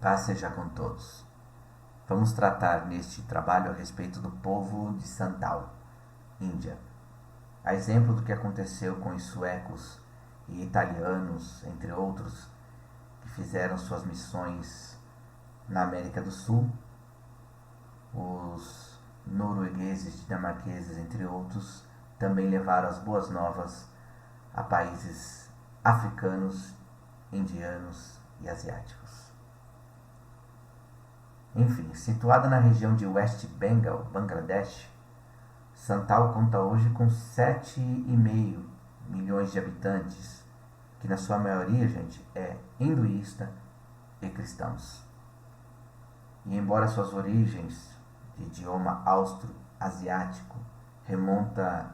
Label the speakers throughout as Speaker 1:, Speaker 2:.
Speaker 1: Paz seja com todos. Vamos tratar neste trabalho a respeito do povo de Santal, Índia. A exemplo do que aconteceu com os suecos e italianos, entre outros, que fizeram suas missões na América do Sul, os noruegueses, dinamarqueses, entre outros, também levaram as boas novas a países africanos, indianos e asiáticos. Enfim, situada na região de West Bengal, Bangladesh, Santal conta hoje com 7,5 milhões de habitantes, que na sua maioria, gente, é hinduísta e cristãos. E embora suas origens de idioma austro-asiático remonta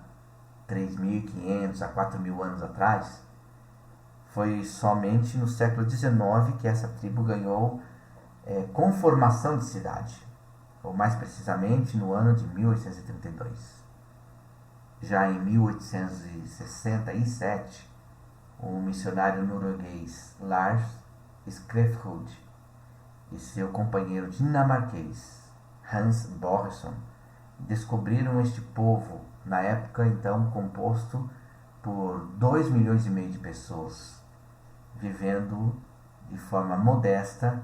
Speaker 1: 3.500 a 4.000 anos atrás, foi somente no século XIX que essa tribo ganhou conformação de cidade, ou mais precisamente no ano de 1832. Já em 1867, o missionário norueguês Lars Skrefsrud e seu companheiro dinamarquês Hans Borisson descobriram este povo, na época então composto por 2,5 milhões de pessoas, vivendo de forma modesta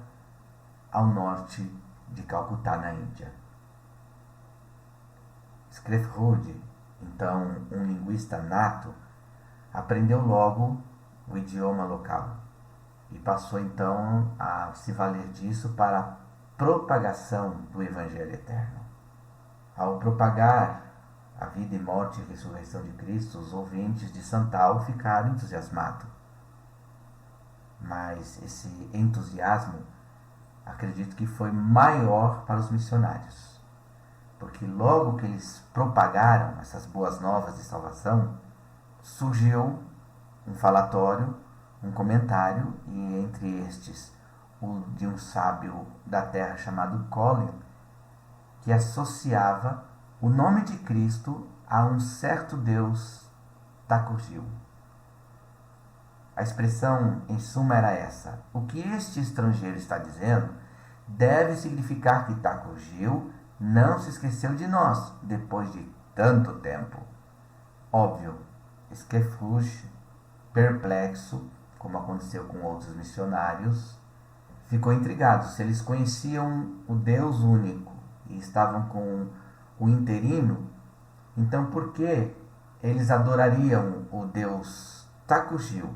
Speaker 1: ao norte de Calcutá, na Índia. Skrefsrud, então um linguista nato, aprendeu logo o idioma local e passou então a se valer disso para a propagação do Evangelho Eterno. Ao propagar a vida e morte e ressurreição de Cristo, os ouvintes de Santal ficaram entusiasmados. Mas esse entusiasmo, acredito que foi maior para os missionários, porque logo que eles propagaram essas boas novas de salvação, surgiu um falatório, um comentário, e entre estes o de um sábio da terra chamado Colin, que associava o nome de Cristo a um certo Deus Thakurgil. A expressão, em suma, era essa: o que este estrangeiro está dizendo deve significar que Thakurgil não se esqueceu de nós depois de tanto tempo. Óbvio, Skrefsrud, perplexo, como aconteceu com outros missionários, ficou intrigado se eles conheciam o Deus único e estavam com o interino, então por que eles adorariam o Deus Thakurgil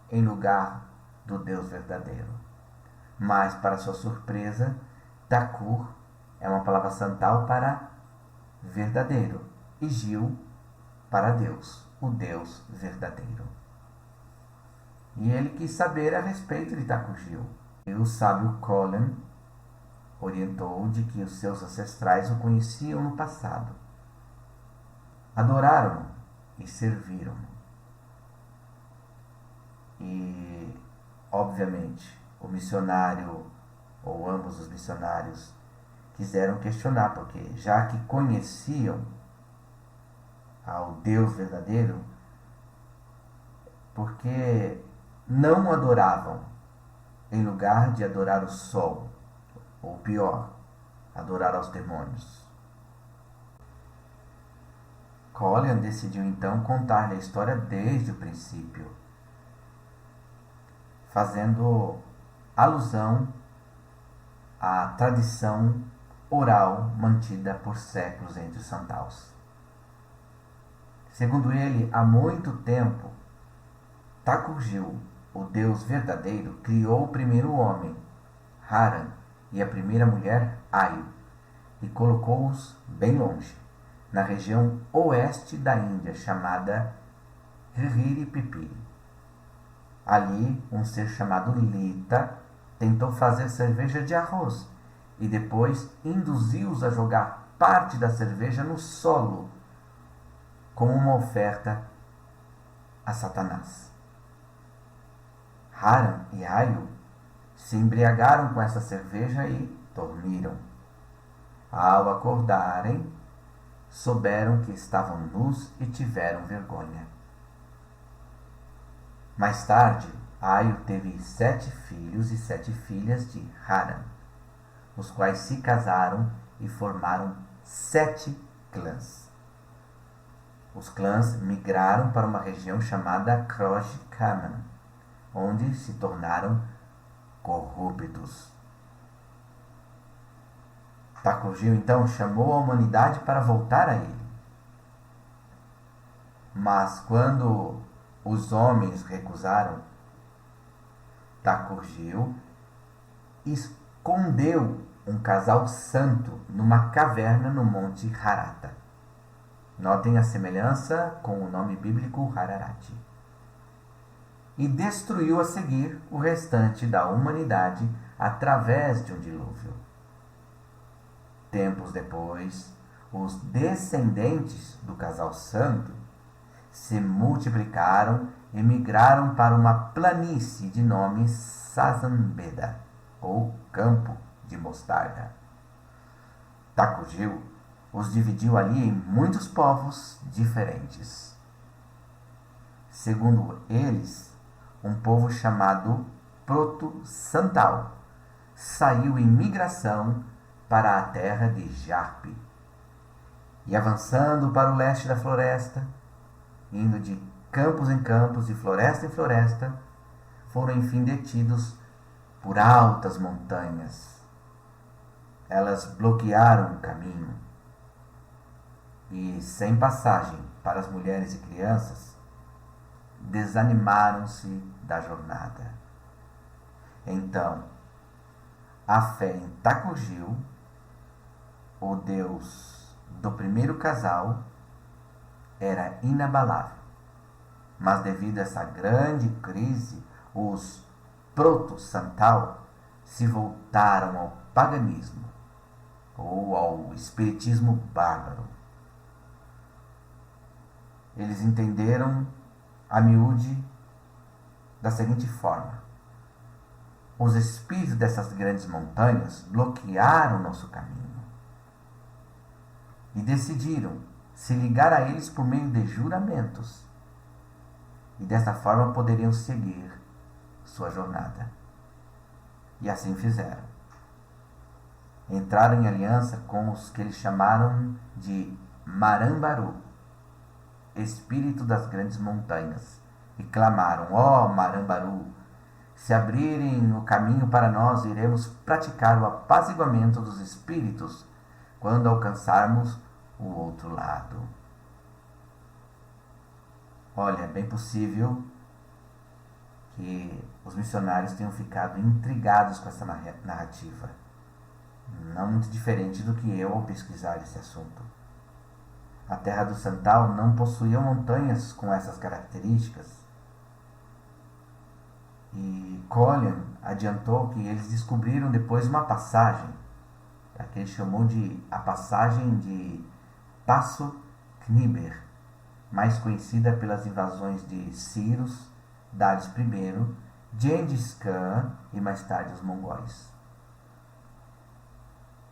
Speaker 1: em lugar do Deus verdadeiro? Mas, para sua surpresa, Thakur é uma palavra santal para verdadeiro e Gil para Deus, o Deus verdadeiro. E ele quis saber a respeito de Thakurgil. E o sábio Colin orientou de que os seus ancestrais o conheciam no passado. Adoraram-no e serviram-no. E, obviamente, o missionário, ou ambos os missionários, quiseram questionar, porque já que conheciam ao Deus verdadeiro, porque não o adoravam em lugar de adorar o sol, ou pior, adorar aos demônios? Colin decidiu então contar-lhe a história desde o princípio, fazendo alusão à tradição oral mantida por séculos entre os Santals. Segundo ele, há muito tempo, Thakurgil, o Deus verdadeiro, criou o primeiro homem, Haran, e a primeira mulher, Ayu, e colocou-os bem longe, na região oeste da Índia, chamada Riripipiri. Ali, um ser chamado Lita tentou fazer cerveja de arroz e depois induziu-os a jogar parte da cerveja no solo, como uma oferta a Satanás. Haran e Ayu se embriagaram com essa cerveja e dormiram. Ao acordarem, souberam que estavam nus e tiveram vergonha. Mais tarde, Aio teve 7 filhos e 7 filhas de Haran, os quais se casaram e formaram 7 clãs. Os clãs migraram para uma região chamada Krosh-Kaman, onde se tornaram corruptos. Takurgil então chamou a humanidade para voltar a ele. Mas quando os homens recusaram, Takurgil escondeu um casal santo numa caverna no Monte Harata. Notem a semelhança com o nome bíblico Ararat. E destruiu a seguir o restante da humanidade através de um dilúvio. Tempos depois, os descendentes do casal santo se multiplicaram e migraram para uma planície de nome Sazambeda, ou Campo de Mostarda. Takurgil os dividiu ali em muitos povos diferentes. Segundo eles, um povo chamado Proto-Santal saiu em migração para a terra de Jarpe. E avançando para o leste da floresta, indo de campos em campos e floresta em floresta, foram enfim detidos por altas montanhas. Elas bloquearam o caminho e, sem passagem para as mulheres e crianças, desanimaram-se da jornada. Então, a fé em Takurgil, o deus do primeiro casal, era inabalável. Mas devido a essa grande crise, os Proto-Santal se voltaram ao paganismo, ou ao espiritismo bárbaro. Eles entenderam a miúde da seguinte forma: os espíritos dessas grandes montanhas bloquearam nosso caminho e decidiram se ligar a eles por meio de juramentos, e dessa forma poderiam seguir sua jornada. E assim fizeram. Entraram em aliança com os que eles chamaram de Marambaru, espírito das grandes montanhas, e clamaram: ó Marambaru, se abrirem o caminho para nós, iremos praticar o apaziguamento dos espíritos quando alcançarmos o outro lado. Olha, é bem possível que os missionários tenham ficado intrigados com essa narrativa. Não muito diferente do que eu ao pesquisar esse assunto. A terra do Santal não possuía montanhas com essas características. E Collian adiantou que eles descobriram depois uma passagem, que ele chamou de a passagem de Passo Kniber, mais conhecida pelas invasões de Círios, Darius I, Gengis Khan e mais tarde os mongóis.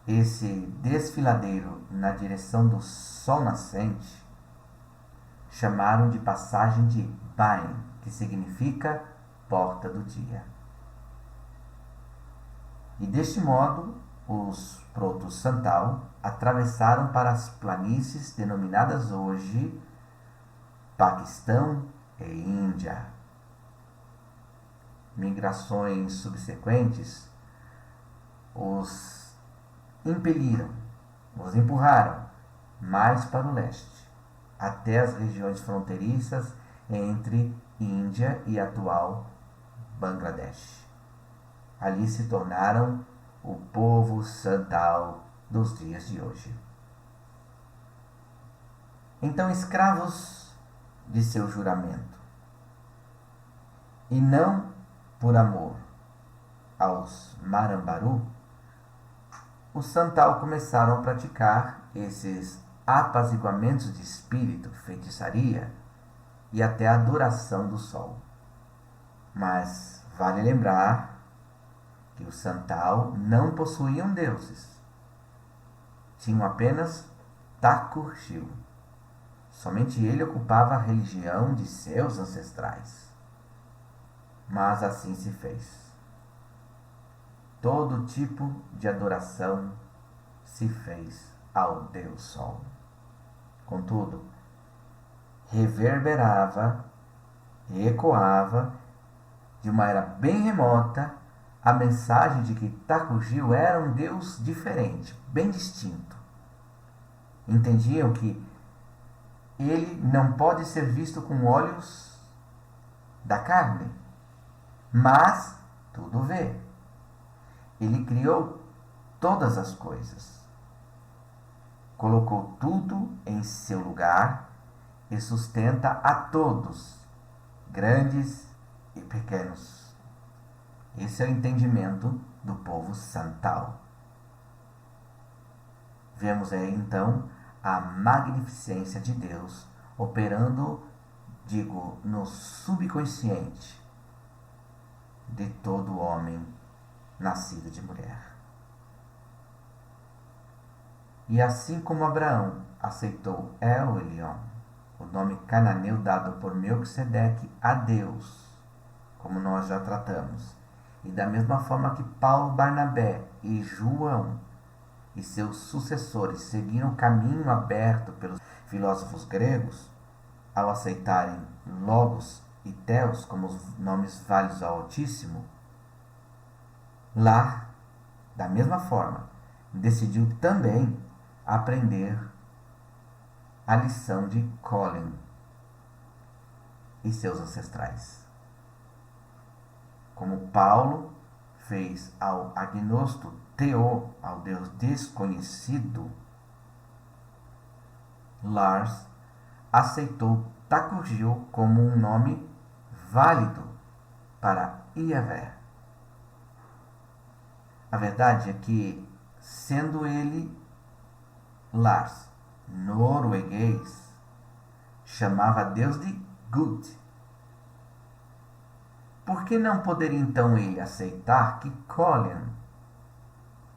Speaker 1: Esse desfiladeiro na direção do sol nascente chamaram de passagem de Bain, que significa porta do dia. E deste modo, os Proto-Santal atravessaram para as planícies denominadas hoje Paquistão e Índia. Migrações subsequentes os impeliram, os empurraram mais para o leste, até as regiões fronteiriças entre Índia e atual Bangladesh. Ali se tornaram o povo Santal dos dias de hoje. Então, escravos de seu juramento, e não por amor aos Marambaru, os Santal começaram a praticar esses apaziguamentos de espírito, feitiçaria e até a adoração do sol. Mas vale lembrar que os Santal não possuíam deuses. Tinham apenas Takurgil. Somente ele ocupava a religião de seus ancestrais. mas assim se fez. Todo tipo de adoração se fez ao Deus Sol. Contudo, reverberava e ecoava de uma era bem remota a mensagem de que Takuji era um Deus diferente, bem distinto. Entendiam que ele não pode ser visto com olhos da carne, mas tudo vê. Ele criou todas as coisas, colocou tudo em seu lugar e sustenta a todos, grandes e pequenos. Esse é o entendimento do povo Santal. Vemos aí então a magnificência de Deus operando, no subconsciente de todo homem nascido de mulher. E assim como Abraão aceitou El Elyon, o nome cananeu dado por Melquisedeque a Deus, como nós já tratamos, e da mesma forma que Paulo, Barnabé e João e seus sucessores seguiram o caminho aberto pelos filósofos gregos, ao aceitarem Logos e Theos como os nomes válidos ao Altíssimo, lá, da mesma forma, decidiu também aprender a lição de Colin e seus ancestrais. Como Paulo fez ao agnosto Teô, ao Deus desconhecido, Lars aceitou Takuji como um nome válido para Yahvé. A verdade é que, sendo ele Lars norueguês, chamava Deus de Gud. Por que não poderia então ele aceitar que Colin,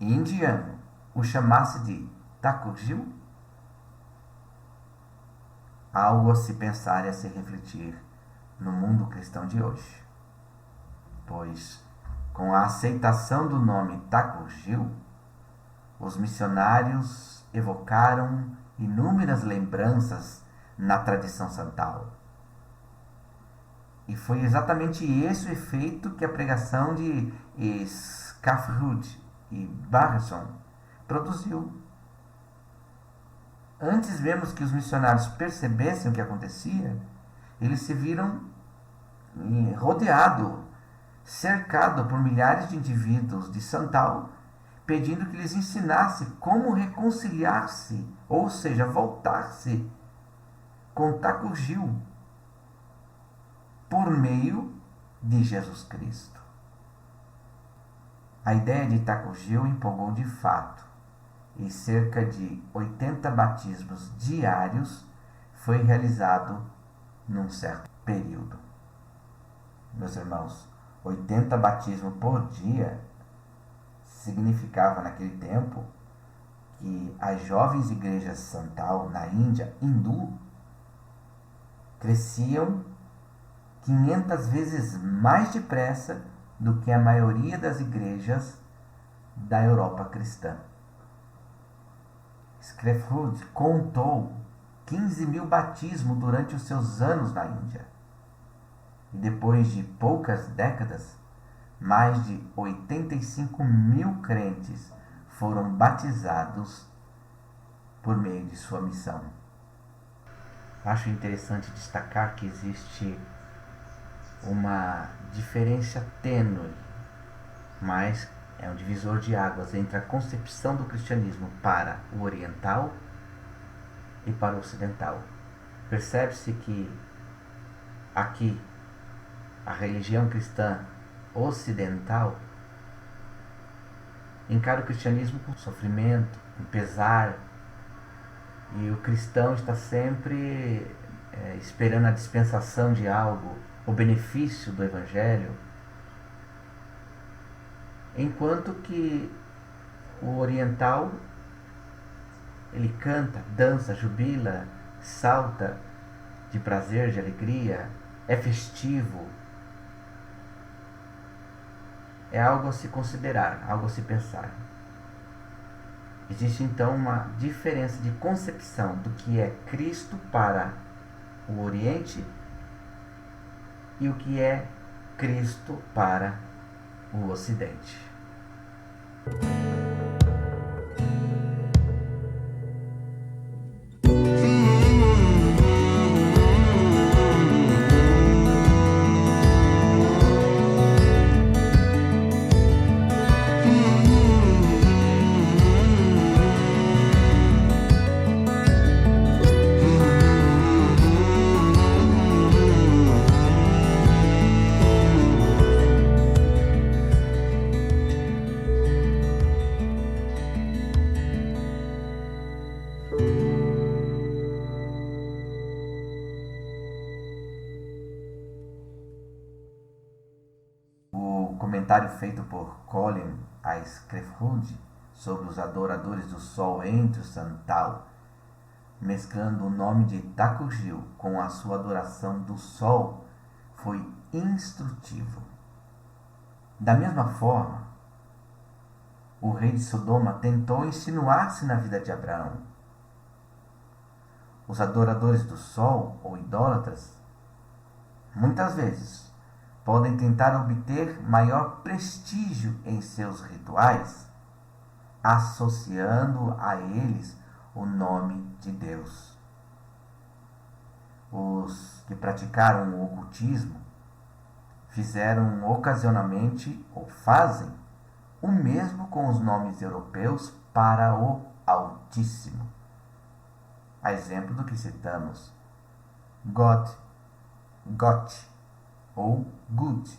Speaker 1: indiano, o chamasse de Takuji? Algo a se pensar e a se refletir no mundo cristão de hoje. Pois, com a aceitação do nome Takuji, os missionários evocaram inúmeras lembranças na tradição santal. E foi exatamente esse o efeito que a pregação de Skafrud e Barson produziu. Antes mesmo que os missionários percebessem o que acontecia, eles se viram rodeados, cercados por milhares de indivíduos de Santal, pedindo que lhes ensinasse como reconciliar-se, ou seja, voltar-se com Takuji por meio de Jesus Cristo. A ideia de Takuji empolgou de fato, e cerca de 80 batismos diários foi realizado num certo período. Meus irmãos, 80 batismos por dia significava naquele tempo que as jovens igrejas Santal na Índia hindu cresciam 500 vezes mais depressa do que a maioria das igrejas da Europa cristã. Skafrud contou 15.000 batismos durante os seus anos na Índia. E depois de poucas décadas, mais de 85.000 crentes foram batizados por meio de sua missão. Acho interessante destacar que existe uma diferença tênue, mas é um divisor de águas entre a concepção do cristianismo para o oriental e para o ocidental. Percebe-se que aqui a religião cristã ocidental encara o cristianismo com sofrimento, com pesar, e o cristão está sempre esperando a dispensação de algo, o benefício do evangelho, enquanto que o oriental ele canta, dança, jubila, salta de prazer, de alegria, é festivo, é algo a se considerar, algo a se pensar. Existe então uma diferença de concepção do que é Cristo para o Oriente e o que é Cristo para o Ocidente. O comentário feito por Colin Ayscrefund sobre os adoradores do Sol entre o Santal, mesclando o nome de Takuji com a sua adoração do Sol, foi instrutivo. Da mesma forma, o rei de Sodoma tentou insinuar-se na vida de Abraão. Os adoradores do Sol, ou idólatras, muitas vezes podem tentar obter maior prestígio em seus rituais, associando a eles o nome de Deus. Os que praticaram o ocultismo fizeram ocasionalmente, ou fazem, o mesmo com os nomes europeus para o Altíssimo. A exemplo do que citamos, God, Gott ou Good.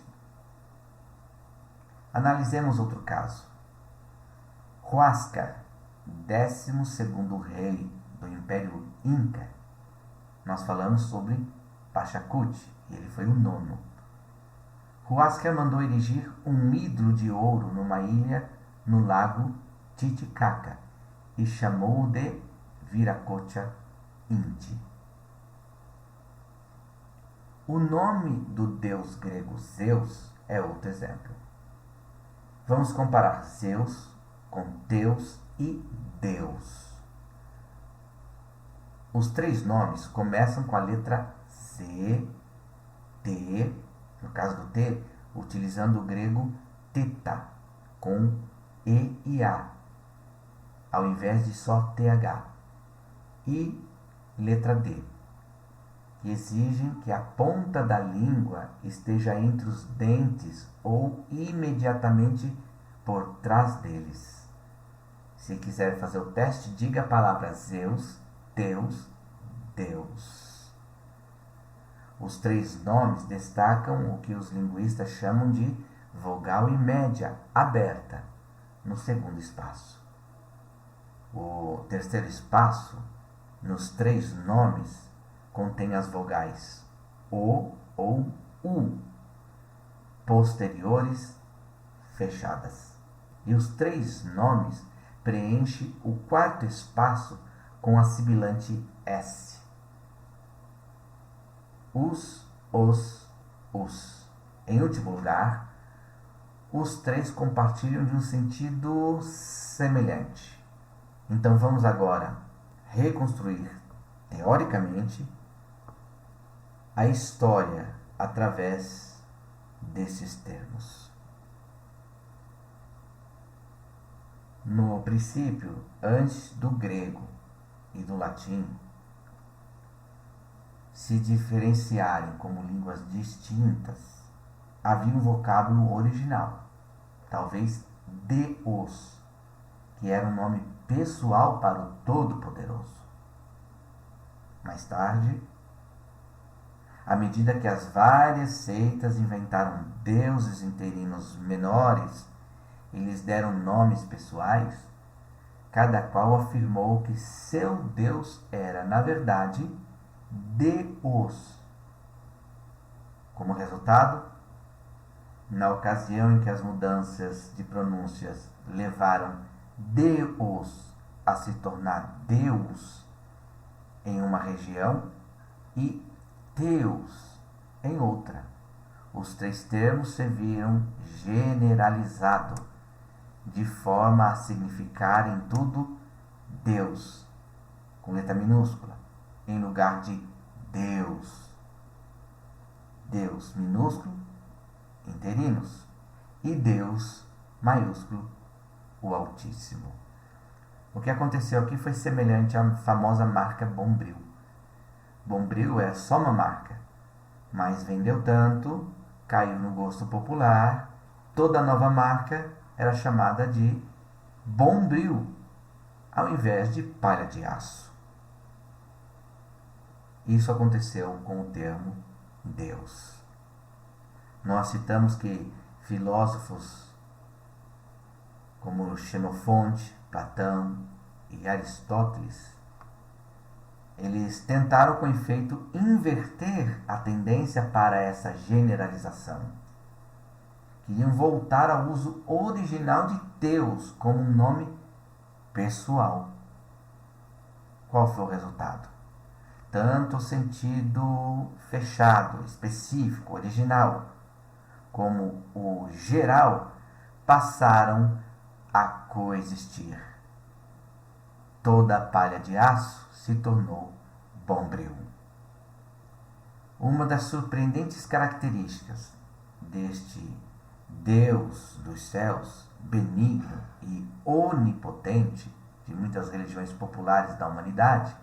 Speaker 1: Analisemos outro caso. Huáscar, 12º rei do Império Inca. Nós falamos sobre Pachacuti, e ele foi o 9º. Huáscar mandou erigir um ídolo de ouro numa ilha no lago Titicaca e chamou-o de Viracocha Inti. O nome do deus grego Zeus é outro exemplo. Vamos comparar Zeus com Deus e Deus. Os três nomes começam com a letra Z, T, no caso do T, utilizando o grego teta, com E e A, ao invés de só TH, e letra D, que exigem que a ponta da língua esteja entre os dentes ou imediatamente por trás deles. Se quiser fazer o teste, diga a palavra Zeus, Deus, Deus. Os três nomes destacam o que os linguistas chamam de vogal e média aberta no segundo espaço. O terceiro espaço, nos três nomes, contém as vogais O ou U, posteriores fechadas. E os três nomes preenchem o quarto espaço com a sibilante S. Os. Em último lugar, os três compartilham de um sentido semelhante. Então vamos agora reconstruir, teoricamente, a história através desses termos. No princípio, antes do grego e do latim se diferenciarem como línguas distintas, havia um vocábulo original, talvez Deus, que era um nome pessoal para o Todo-Poderoso. Mais tarde, à medida que as várias seitas inventaram deuses interinos menores e lhes deram nomes pessoais, cada qual afirmou que seu Deus era, na verdade, Deus. Como resultado, na ocasião em que as mudanças de pronúncias levaram Deus a se tornar Deus em uma região e Deus em outra, os três termos serviram generalizado, de forma a significar em tudo Deus, com letra minúscula, em lugar de Deus. Deus minúsculo, interinos, e Deus maiúsculo, o Altíssimo. O que aconteceu aqui foi semelhante à famosa marca Bombril. Bombril era só uma marca, mas vendeu tanto, caiu no gosto popular, toda nova marca era chamada de Bombril, ao invés de palha de aço. Isso aconteceu com o termo Deus. Nós citamos que filósofos como Xenofonte, Platão e Aristóteles, eles tentaram com efeito inverter a tendência para essa generalização. Queriam voltar ao uso original de Deus como um nome pessoal. Qual foi o resultado? Tanto o sentido fechado, específico, original, como o geral passaram a coexistir. Toda a palha de aço se tornou Bombril. Uma das surpreendentes características deste Deus dos céus, benigno e onipotente de muitas religiões populares da humanidade,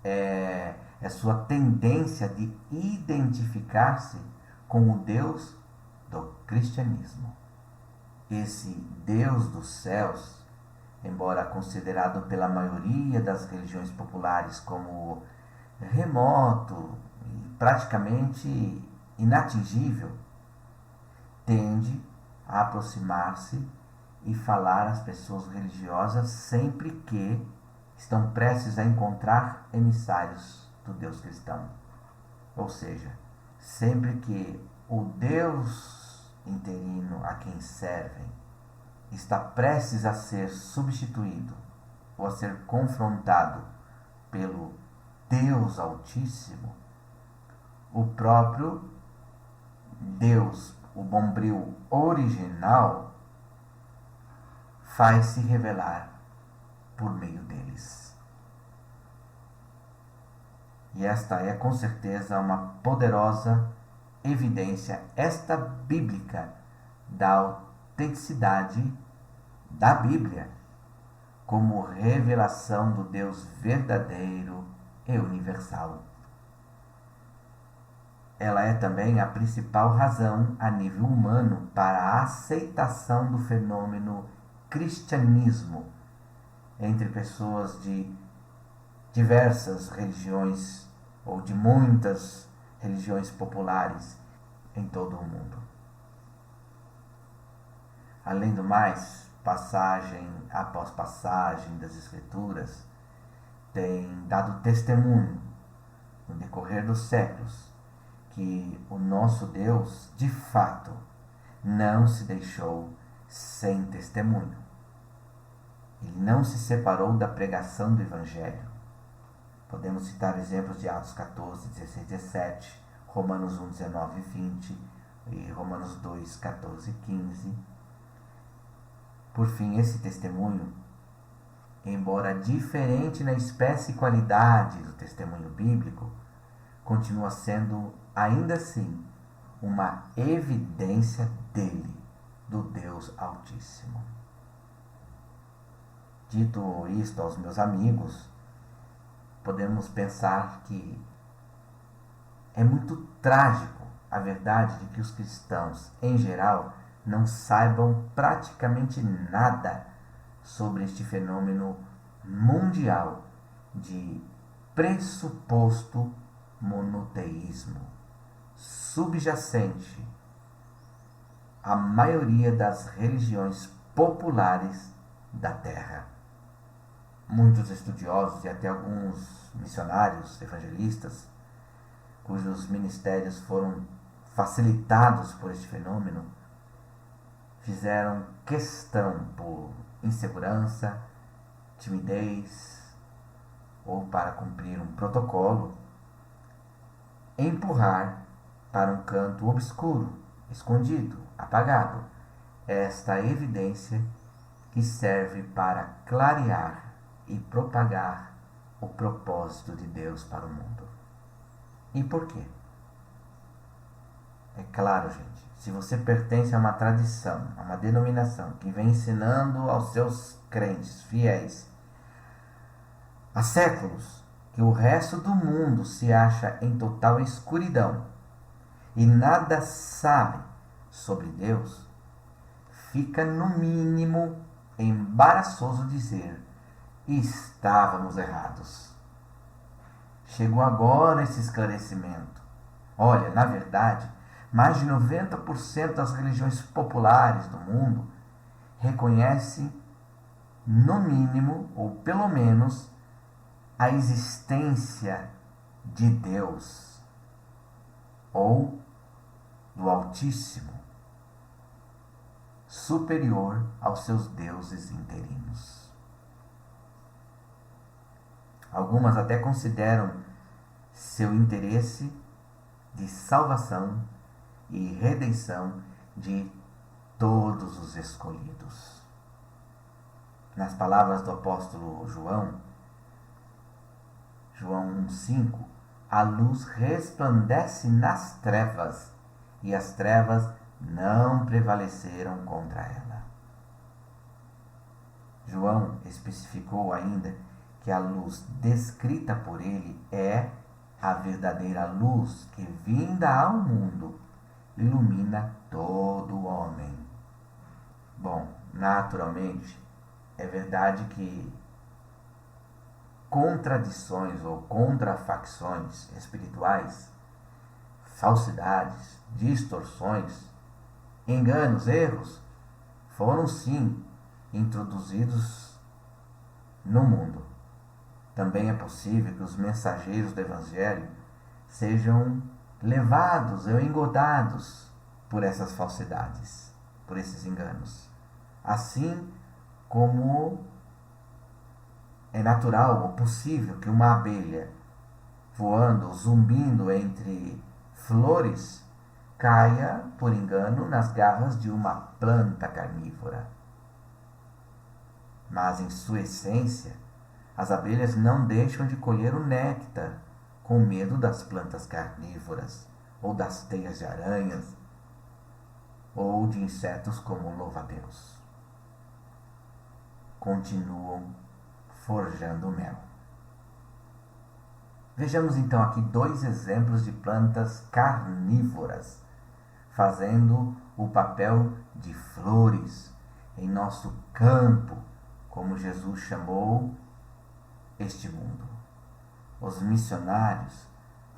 Speaker 1: é sua tendência de identificar-se com o Deus do cristianismo. Esse Deus dos céus, embora considerado pela maioria das religiões populares como remoto e praticamente inatingível, tende a aproximar-se e falar às pessoas religiosas sempre que estão prestes a encontrar emissários do Deus cristão. Ou seja, sempre que o Deus interino a quem servem está prestes a ser substituído ou a ser confrontado pelo Deus Altíssimo, o próprio Deus, o Bombril original, faz-se revelar por meio deles. E esta é com certeza uma poderosa evidência extra-bíblica da autenticidade da Bíblia como revelação do Deus verdadeiro e universal. Ela é também a principal razão a nível humano para a aceitação do fenômeno cristianismo entre pessoas de diversas religiões ou de muitas religiões populares em todo o mundo. Além do mais, passagem após passagem das Escrituras tem dado testemunho no decorrer dos séculos que o nosso Deus, de fato, não se deixou sem testemunho. Ele não se separou da pregação do Evangelho. Podemos citar exemplos de Atos 14, 16, 17, Romanos 1, 19 e 20 e Romanos 2, 14 e 15. Por fim, esse testemunho, embora diferente na espécie e qualidade do testemunho bíblico, continua sendo, ainda assim, uma evidência dele, do Deus Altíssimo. Dito isto aos meus amigos, podemos pensar que é muito trágico a verdade de que os cristãos, em geral, não saibam praticamente nada sobre este fenômeno mundial de pressuposto monoteísmo, subjacente à maioria das religiões populares da Terra. Muitos estudiosos e até alguns missionários evangelistas, cujos ministérios foram facilitados por este fenômeno, fizeram questão por insegurança, timidez ou para cumprir um protocolo, empurrar para um canto obscuro, escondido, apagado, esta evidência que serve para clarear e propagar o propósito de Deus para o mundo. E por quê? É claro, gente, se você pertence a uma tradição, a uma denominação que vem ensinando aos seus crentes fiéis há séculos que o resto do mundo se acha em total escuridão e nada sabe sobre Deus, fica no mínimo embaraçoso dizer: estávamos errados. Chegou agora esse esclarecimento. Olha, na verdade, mais de 90% das religiões populares do mundo reconhecem, no mínimo, ou pelo menos, a existência de Deus, ou do Altíssimo, superior aos seus deuses interinos. Algumas até consideram seu interesse de salvação e redenção de todos os escolhidos. Nas palavras do apóstolo João 1,5, a luz resplandece nas trevas, e as trevas não prevaleceram contra ela. João especificou ainda que a luz descrita por ele é a verdadeira luz que, vinda ao mundo, ilumina todo homem. Bom, naturalmente, é verdade que contradições ou contrafacções espirituais, falsidades, distorções, enganos, erros, foram sim introduzidos no mundo. Também é possível que os mensageiros do Evangelho sejam levados ou engodados por essas falsidades, por esses enganos. Assim como é natural ou possível que uma abelha voando, zumbindo entre flores, caia por engano nas garras de uma planta carnívora. Mas em sua essência, as abelhas não deixam de colher o néctar, com medo das plantas carnívoras, ou das teias de aranhas, ou de insetos como o louva-a-Deus. Continuam forjando mel. Vejamos então aqui 2 exemplos de plantas carnívoras fazendo o papel de flores em nosso campo, como Jesus chamou este mundo. Os missionários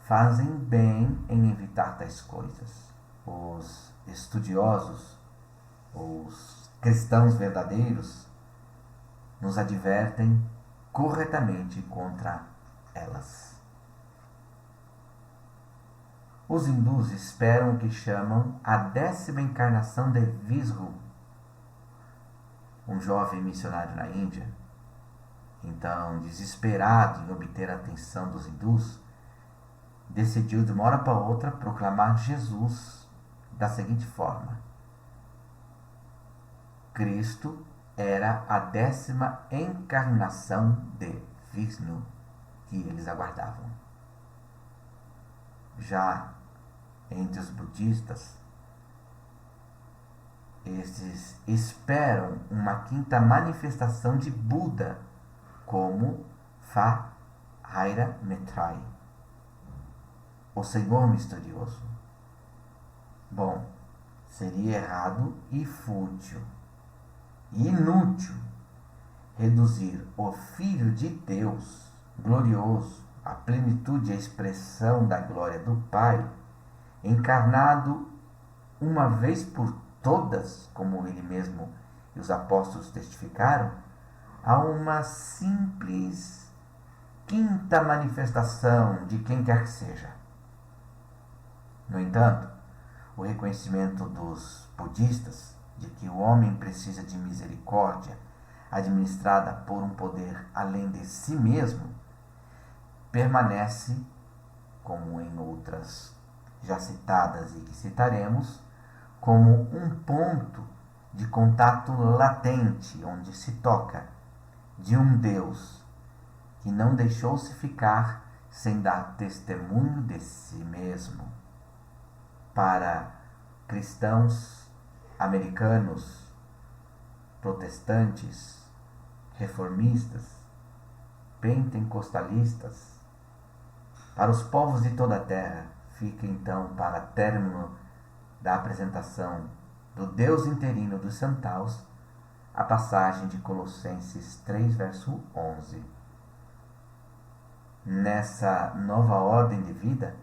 Speaker 1: fazem bem em evitar tais coisas. Os estudiosos, os cristãos verdadeiros, nos advertem corretamente contra elas. Os hindus esperam o que chamam a 10ª encarnação de Vishnu, um jovem missionário na Índia. Então, desesperado em obter a atenção dos hindus, decidiu de uma hora para outra proclamar Jesus da seguinte forma: Cristo era a 10ª encarnação de Vishnu que eles aguardavam. Já entre os budistas, estes esperam uma 5ª manifestação de Buda, como Fahaira Metrai, o Senhor misterioso. Bom, seria errado e fútil e inútil reduzir o Filho de Deus glorioso, a plenitude e a expressão da glória do Pai, encarnado uma vez por todas, como ele mesmo e os apóstolos testificaram, a uma simples 5ª manifestação de quem quer que seja. No entanto, o reconhecimento dos budistas de que o homem precisa de misericórdia administrada por um poder além de si mesmo permanece, como em outras já citadas e que citaremos, como um ponto de contato latente, onde se toca de um Deus que não deixou-se ficar sem dar testemunho de si mesmo. Para cristãos americanos, protestantes, reformistas, pentecostalistas, para os povos de toda a terra, fica então para término da apresentação do Deus interino dos santaus, a passagem de Colossenses 3, verso 11. Nessa nova ordem de vida,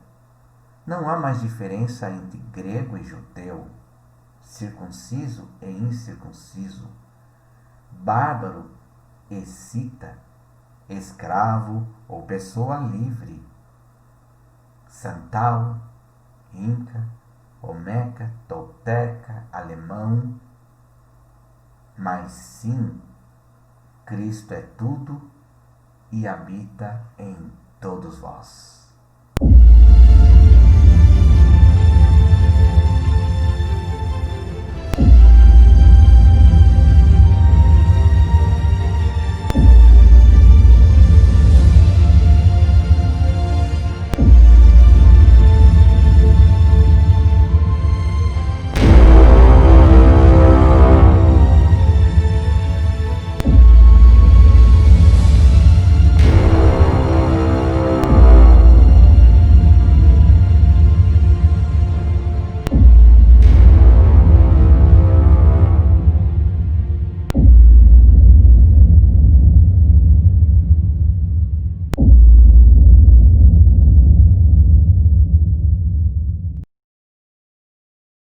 Speaker 1: não há mais diferença entre grego e judeu, circunciso e incircunciso, bárbaro e cita, escravo ou pessoa livre, santal, inca, olmeca, tolteca, alemão, mas sim, Cristo é tudo e habita em todos vós.